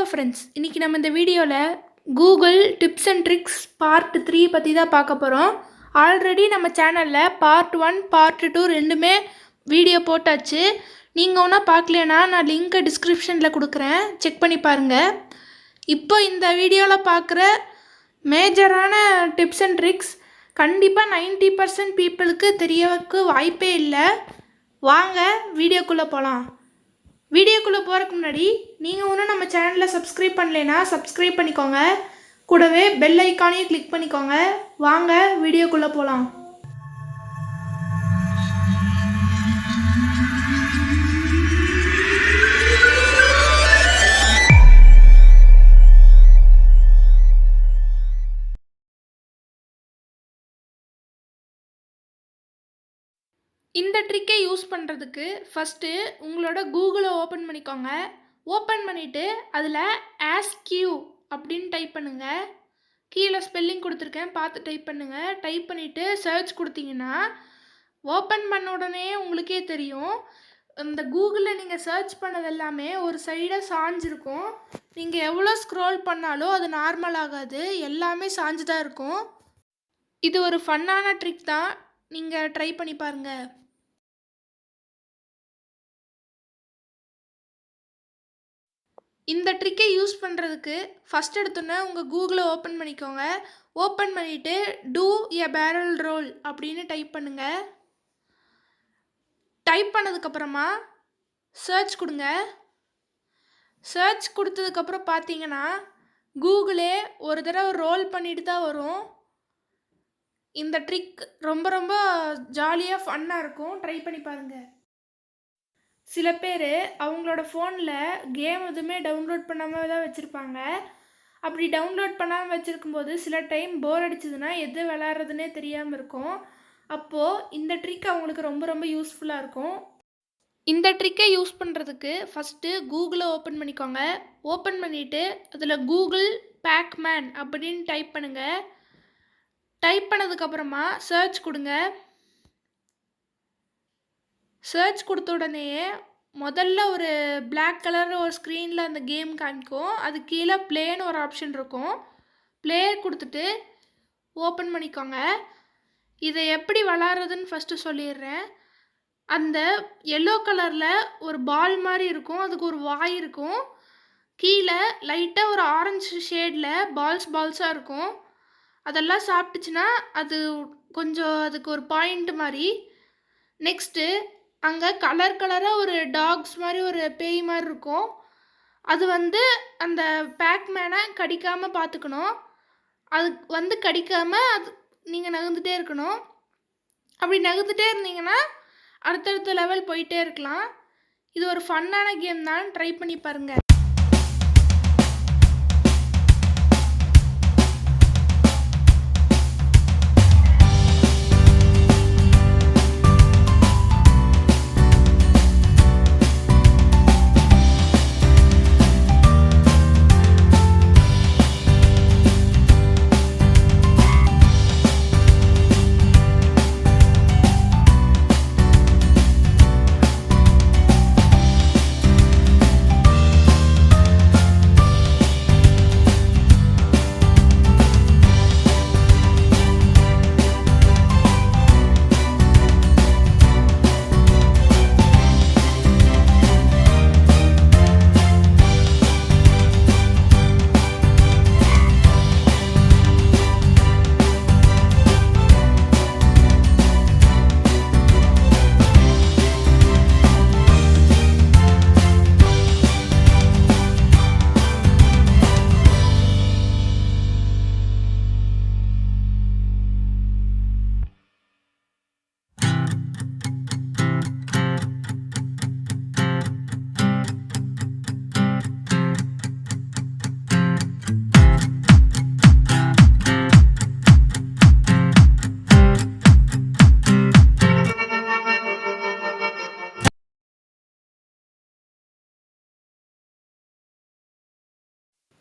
Friends, இன்றைக்கி நம்ம இந்த வீடியோவில் Google tips and tricks part 3 பற்றி தான் பார்க்க போகிறோம். ஆல்ரெடி நம்ம சேனலில் பார்ட் 1 பார்ட் 2 ரெண்டுமே வீடியோ போட்டாச்சு. நீங்கள் ஒன்றா பார்க்கலனா நான் லிங்க்கை டிஸ்கிரிப்ஷனில் கொடுக்குறேன், செக் பண்ணி பாருங்கள். இப்போ இந்த வீடியோவில் பார்க்குற மேஜரான டிப்ஸ் அண்ட் ட்ரிக்ஸ் கண்டிப்பாக 90% பீப்புளுக்கு தெரியறதுக்கு வாய்ப்பே இல்லை. வாங்க வீடியோக்குள்ளே போகலாம். வீடியோக்குள்ளே போகிறதுக்கு முன்னாடி நீங்கள் ஒன்றும் நம்ம சேனலில் சப்ஸ்கிரைப் பண்ணலைன்னா சப்ஸ்கிரைப் பண்ணிக்கோங்க, கூடவே பெல் ஐக்கானையும் கிளிக் பண்ணிக்கோங்க. வாங்க வீடியோக்குள்ளே போகலாம். இந்த ட்ரிக்கை யூஸ் பண்ணுறதுக்கு ஃபஸ்ட்டு உங்களோட கூகுளை ஓப்பன் பண்ணிக்கோங்க. ஓப்பன் பண்ணிவிட்டு அதில் ஆஸ்க்யூ அப்படின்னு டைப் பண்ணுங்கள். கீழே ஸ்பெல்லிங் கொடுத்துருக்கேன், பார்த்து டைப் பண்ணுங்கள். டைப் பண்ணிவிட்டு சர்ச் கொடுத்தீங்கன்னா ஓப்பன் பண்ண உடனே உங்களுக்கே தெரியும், இந்த கூகுளில் நீங்கள் சர்ச் பண்ணது எல்லாமே ஒரு சைடாக சாஞ்சிருக்கும். நீங்கள் எவ்வளோ ஸ்க்ரோல் பண்ணாலும் அது நார்மல் ஆகாது, எல்லாமே சாஞ்சு தான் இருக்கும். இது ஒரு ஃபன்னான ட்ரிக் தான், நீங்கள் ட்ரை பண்ணி பாருங்கள். இந்த ட்ரிக்கை யூஸ் பண்ணுறதுக்கு ஃபஸ்ட் எடுத்தோன்னே உங்கள் கூகுளை ஓப்பன் பண்ணிக்கோங்க. ஓப்பன் பண்ணிவிட்டு டூ எ பேரல் ரோல் அப்படின்னு டைப் பண்ணுங்கள். டைப் பண்ணதுக்கப்புறமா சர்ச் கொடுங்க. சர்ச் கொடுத்ததுக்கப்புறம் பார்த்தீங்கன்னா கூகுளே ஒரு தடவை ரோல் பண்ணிட்டு தான் வரும். இந்த ட்ரிக் ரொம்ப ரொம்ப ஜாலியாக ஃபன்னாக இருக்கும், ட்ரை பண்ணி பாருங்கள். சில பேர் அவங்களோட ஃபோனில் கேம் எதுவுமே டவுன்லோட் பண்ணாமல் தான் வச்சுருப்பாங்க. அப்படி டவுன்லோட் பண்ணாமல் வச்சுருக்கும்போது சில டைம் போர் அடிச்சதுன்னா எது விளாட்றதுனே தெரியாமல் இருக்கும். அப்போது இந்த ட்ரிக் அவங்களுக்கு ரொம்ப ரொம்ப யூஸ்ஃபுல்லாக இருக்கும். இந்த ட்ரிக்கை யூஸ் பண்ணுறதுக்கு ஃபஸ்ட்டு கூகுளை ஓப்பன் பண்ணிக்கோங்க. ஓப்பன் பண்ணிவிட்டு அதில் கூகுள் பேக்மேன் அப்படின்னு டைப் பண்ணுங்கள். டைப் பண்ணதுக்கப்புறமா சர்ச் கொடுங்க. சர்ச் கொடுத்த உடனேயே முதல்ல ஒரு பிளாக் கலர் ஒரு ஸ்க்ரீனில் அந்த கேம் காமிக்கும். அது கீழே ப்ளேன்னு ஒரு ஆப்ஷன் இருக்கும். ப்ளே கொடுத்துட்டு ஓப்பன் பண்ணிக்கோங்க. இதை எப்படி விளாட்றதுன்னு ஃபஸ்ட்டு சொல்லிடுறேன். அந்த எல்லோ கலரில் ஒரு பால் மாதிரி இருக்கும், அதுக்கு ஒரு வாய் இருக்கும். கீழே லைட்டாக ஒரு ஆரஞ்சு ஷேடில் பால்ஸாக இருக்கும். அதெல்லாம் சாப்பிட்டுச்சுன்னா அது கொஞ்சம் அதுக்கு ஒரு பாயிண்ட் மாதிரி. நெக்ஸ்ட்டு அங்கே கலர் கலராக ஒரு டாக்ஸ் மாதிரி ஒரு பேய் மாதிரி இருக்கும். அது அந்த பேக்மேனை கடிக்காமல் பார்த்துக்கணும். அது கடிக்காமல் அது நீங்கள் நகர்ந்துகிட்டே இருக்கணும். அப்படி நகர்ந்துகிட்டே இருந்தீங்கன்னா அடுத்தடுத்த லெவல் போயிட்டே இருக்கலாம். இது ஒரு ஃபன்னான கேம் தான், ட்ரை பண்ணி பாருங்கள்.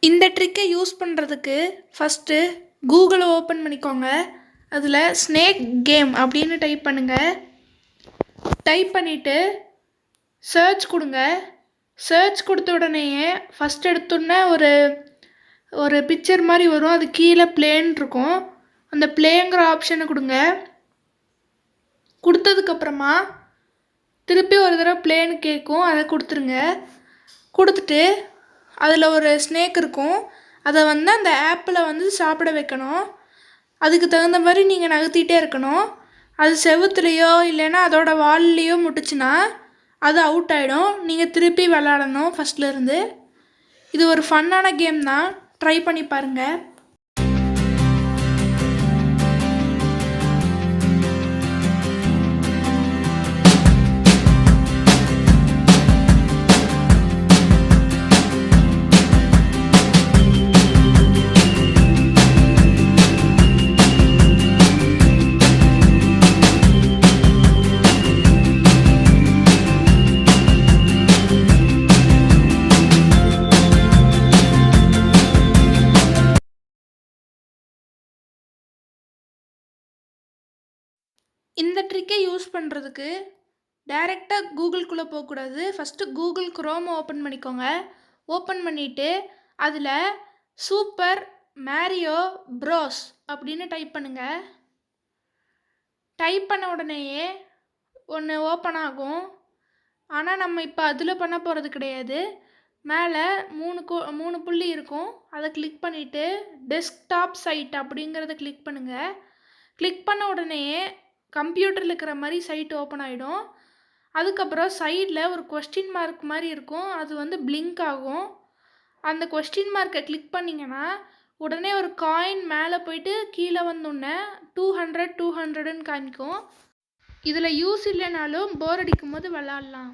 இந்த ட்ரிக்கை யூஸ் பண்ணுறதுக்கு ஃபஸ்ட்டு கூகுளை ஓப்பன் பண்ணிக்கோங்க. அதில் ஸ்னேக் கேம் அப்படின்னு டைப் பண்ணுங்கள். டைப் பண்ணிவிட்டு சர்ச் கொடுங்க. சர்ச் கொடுத்த உடனேயே ஃபஸ்ட் எடுத்தோடனே ஒரு பிக்சர் மாதிரி வரும். அது கீழே பிளேன் இருக்கும். அந்த பிளேங்கிற ஆப்ஷனை கொடுங்க. கொடுத்ததுக்கப்புறமா திருப்பி ஒரு தடவை பிளேன்னு கேட்கும், அதை கொடுத்துருங்க. கொடுத்துட்டு அதில் ஒரு ஸ்னேக் இருக்கும், அதை அந்த ஆப்பில் சாப்பிட வைக்கணும். அதுக்கு தகுந்த மாதிரி நீங்கள் நகர்த்திட்டே இருக்கணும். அது செவுத்துலேயோ இல்லைன்னா அதோட வால்லையோ முட்டுச்சுன்னா அது அவுட் ஆகிடும். நீங்கள் திருப்பி விளாடணும் ஃபஸ்ட்லேருந்து. இது ஒரு ஃபன்னான கேம் தான், ட்ரை பண்ணி பாருங்கள். இந்த ட்ரிக்கை யூஸ் பண்ணுறதுக்கு டைரெக்டாக கூகுள்குள்ளே போகக்கூடாது. ஃபஸ்ட்டு கூகுள் குரோம் ஓப்பன் பண்ணிக்கோங்க. ஓப்பன் பண்ணிவிட்டு அதில் சூப்பர் மேரியோ ப்ரோஸ் அப்படின்னு டைப் பண்ணுங்கள். டைப் பண்ண உடனேயே ஒன்று ஓப்பன் ஆகும். ஆனால் நம்ம இப்போ அதில் பண்ண போகிறது கிடையாது. மேலே 3 புள்ளி இருக்கும், அதை கிளிக் பண்ணிவிட்டு டெஸ்க்டாப் சைட் அப்படிங்கிறத கிளிக் பண்ணுங்கள். கிளிக் பண்ண உடனேயே கம்ப்யூட்டரில் இருக்கிற மாதிரி சைட் ஓப்பன் ஆகிடும். அதுக்கப்புறம் சைடில் ஒரு கொஸ்டின் மார்க் மாதிரி இருக்கும், அது பிளிங்க் ஆகும். அந்த கொஸ்டின் மார்க்கை கிளிக் பண்ணிங்கன்னா உடனே ஒரு காயின் மேலே போயிட்டு கீழே வந்தோடனே 200 200ன்னு காமிக்கும். இதில் யூஸ் இல்லைனாலும் போர் அடிக்கும் போது விளாட்லாம்.